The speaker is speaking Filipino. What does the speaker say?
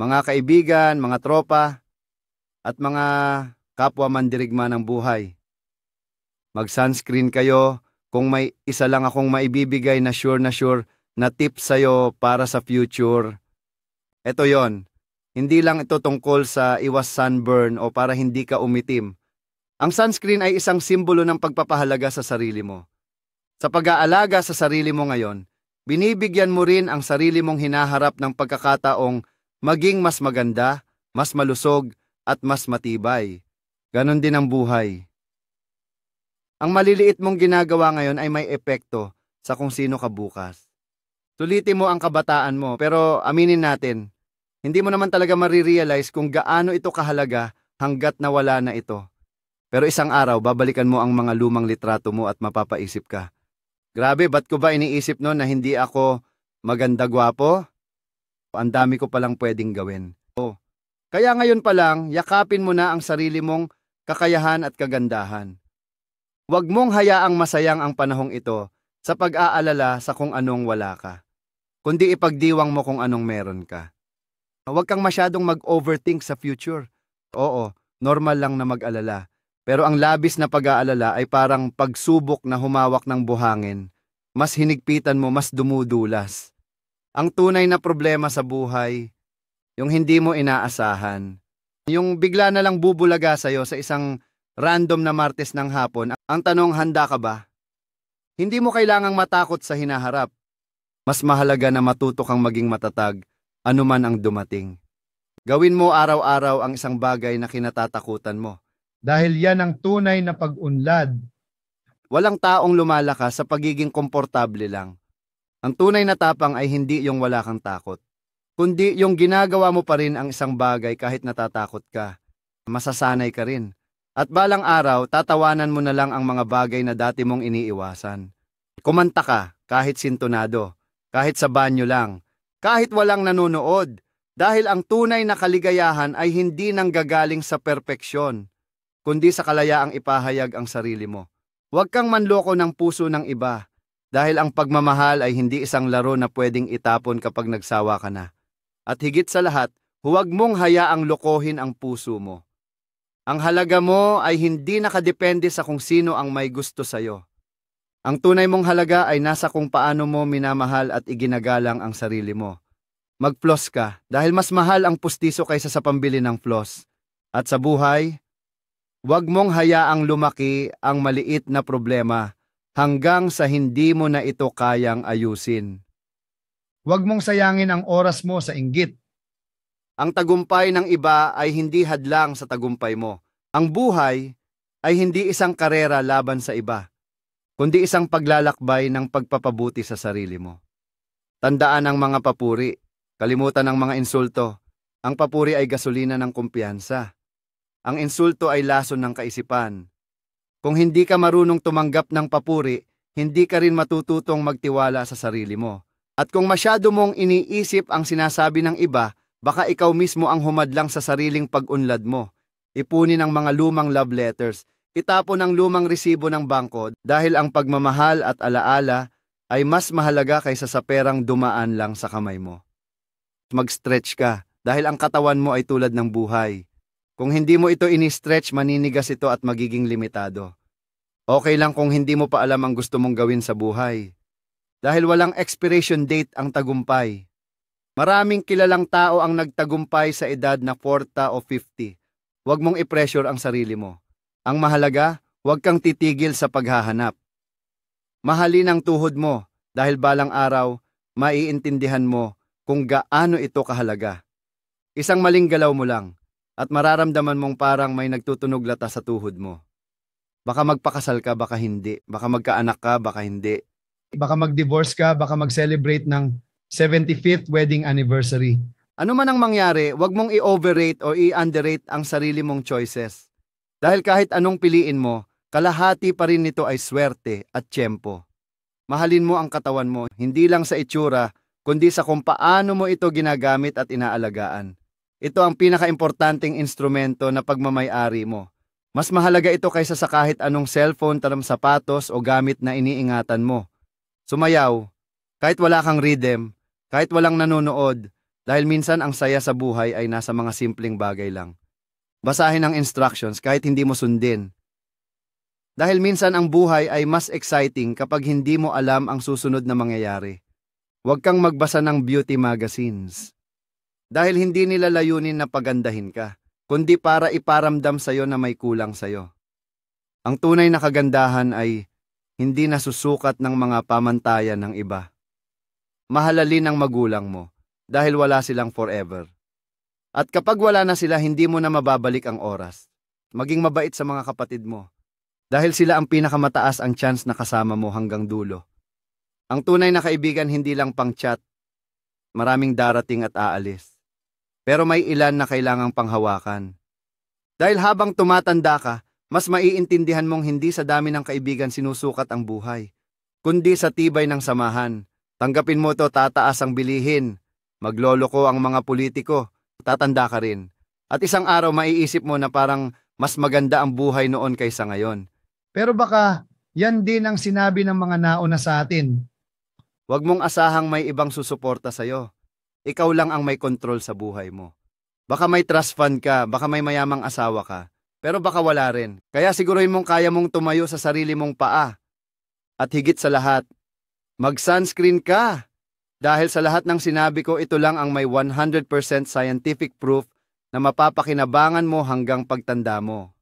mga kaibigan, mga tropa, at mga kapwa mandirigma ng buhay. Mag-sunscreen kayo kung may isa lang akong maibibigay na sure na tip sa'yo para sa future. Ito yon. Hindi lang ito tungkol sa iwas sunburn o para hindi ka umitim. Ang sunscreen ay isang simbolo ng pagpapahalaga sa sarili mo. Sa pag-aalaga sa sarili mo ngayon, binibigyan mo rin ang sarili mong hinaharap ng pagkakataong maging mas maganda, mas malusog, at mas matibay. Ganon din ang buhay. Ang maliliit mong ginagawa ngayon ay may epekto sa kung sino ka bukas. Sulitin mo ang kabataan mo, pero aminin natin, hindi mo naman talaga marirealize kung gaano ito kahalaga hanggat nawala na ito. Pero isang araw, babalikan mo ang mga lumang litrato mo at mapapaisip ka. Grabe, ba't ko ba iniisip noon na hindi ako maganda gwapo? Ang dami ko palang pwedeng gawin. Kaya ngayon pa lang, yakapin mo na ang sarili mong kakayahan at kagandahan. Huwag mong hayaang masayang ang panahong ito sa pag-aalala sa kung anong wala ka, kundi ipagdiwang mo kung anong meron ka. Huwag kang masyadong mag-overthink sa future. Oo, normal lang na mag-alala. Pero ang labis na pag-aalala ay parang pagsubok na humawak ng buhangin. Mas hinigpitan mo, mas dumudulas. Ang tunay na problema sa buhay, yung hindi mo inaasahan. Yung bigla na lang bubulaga sa'yo sa isang random na Martes ng hapon. Ang tanong, handa ka ba? Hindi mo kailangang matakot sa hinaharap. Mas mahalaga na matuto kang maging matatag, anuman ang dumating. Gawin mo araw-araw ang isang bagay na kinatatakutan mo. Dahil yan ang tunay na pag-unlad. Walang taong lumalakas sa pagiging komportable lang. Ang tunay na tapang ay hindi yung wala kang takot, kundi yung ginagawa mo pa rin ang isang bagay kahit natatakot ka. Masasanay ka rin. At balang araw, tatawanan mo na lang ang mga bagay na dati mong iniiwasan. Kumanta ka kahit sintonado, kahit sa banyo lang, kahit walang nanonood. Dahil ang tunay na kaligayahan ay hindi nanggagaling sa perpeksyon, kundi sa kalayaang ipahayag ang sarili mo. Huwag kang manloko ng puso ng iba, dahil ang pagmamahal ay hindi isang laro na pwedeng itapon kapag nagsawa ka na. At higit sa lahat, huwag mong hayaang lokohin ang puso mo. Ang halaga mo ay hindi nakadepende sa kung sino ang may gusto sa'yo. Ang tunay mong halaga ay nasa kung paano mo minamahal at iginagalang ang sarili mo. Mag-floss ka dahil mas mahal ang pustiso kaysa sa pambili ng floss. At sa buhay, huwag mong hayaang lumaki ang maliit na problema hanggang sa hindi mo na ito kayang ayusin. Huwag mong sayangin ang oras mo sa inggit. Ang tagumpay ng iba ay hindi hadlang sa tagumpay mo. Ang buhay ay hindi isang karera laban sa iba, kundi isang paglalakbay ng pagpapabuti sa sarili mo. Tandaan ang mga papuri, kalimutan ang mga insulto. Ang papuri ay gasolina ng kumpiyansa. Ang insulto ay lason ng kaisipan. Kung hindi ka marunong tumanggap ng papuri, hindi ka rin matututong magtiwala sa sarili mo. At kung masyado mong iniisip ang sinasabi ng iba, baka ikaw mismo ang humadlang sa sariling pag-unlad mo. Ipunin ang mga lumang love letters, itapon ang lumang resibo ng bangko dahil ang pagmamahal at alaala ay mas mahalaga kaysa sa perang dumaan lang sa kamay mo. Mag-stretch ka dahil ang katawan mo ay tulad ng buhay. Kung hindi mo ito ini-stretch, maninigas ito at magiging limitado. Okay lang kung hindi mo pa alam ang gusto mong gawin sa buhay. Dahil walang expiration date ang tagumpay. Maraming kilalang tao ang nagtagumpay sa edad na 40 o 50. Huwag mong i-pressure ang sarili mo. Ang mahalaga, huwag kang titigil sa paghahanap. Mahalin ang tuhod mo dahil balang araw, maiintindihan mo kung gaano ito kahalaga. Isang maling galaw mo lang at mararamdaman mong parang may nagtutunog lata sa tuhod mo. Baka magpakasal ka, baka hindi. Baka magkaanak ka, baka hindi. Baka mag-divorce ka, baka mag-celebrate ng 75th wedding anniversary. Ano man ang mangyari, huwag mong i-overrate o i-underrate ang sarili mong choices. Dahil kahit anong piliin mo, kalahati pa rin nito ay swerte at tiyempo. Mahalin mo ang katawan mo, hindi lang sa itsura, kundi sa kung paano mo ito ginagamit at inaalagaan. Ito ang pinaka-importanting instrumento na pagmamay-ari mo. Mas mahalaga ito kaysa sa kahit anong cellphone, sapatos o gamit na iniingatan mo. Sumayaw, kahit wala kang rhythm, kahit walang nanonood, Dahil minsan ang saya sa buhay ay nasa mga simpleng bagay lang. Basahin ang instructions kahit hindi mo sundin. Dahil minsan ang buhay ay mas exciting kapag hindi mo alam ang susunod na mangyayari. Huwag kang magbasa ng beauty magazines. Dahil hindi nila layunin na pagandahin ka, kundi para iparamdam sa'yo na may kulang sa'yo. Ang tunay na kagandahan ay hindi nasusukat ng mga pamantayan ng iba. Mahalalin ang magulang mo dahil wala silang forever. At kapag wala na sila, hindi mo na mababalik ang oras. Maging mabait sa mga kapatid mo dahil sila ang pinakamataas ang chance na kasama mo hanggang dulo. Ang tunay na kaibigan hindi lang pang chat, maraming darating at aalis. Pero may ilan na kailangang panghawakan. Dahil habang tumatanda ka, mas maiintindihan mong hindi sa dami ng kaibigan sinusukat ang buhay, kundi sa tibay ng samahan. Tanggapin mo to, tataas ang bilihin. Magloloko ang mga politiko, tatanda ka rin. At isang araw maiisip mo na parang mas maganda ang buhay noon kaysa ngayon. Pero baka yan din ang sinabi ng mga nauna sa atin. Huwag mong asahang may ibang susuporta sa'yo. Ikaw lang ang may kontrol sa buhay mo. Baka may trust fund ka, baka may mayamang asawa ka, pero baka wala rin. Kaya siguruhin mong kaya mong tumayo sa sarili mong paa. At higit sa lahat, mag-sunscreen ka. Dahil sa lahat ng sinabi ko, ito lang ang may 100% scientific proof na mapapakinabangan mo hanggang pagtanda mo.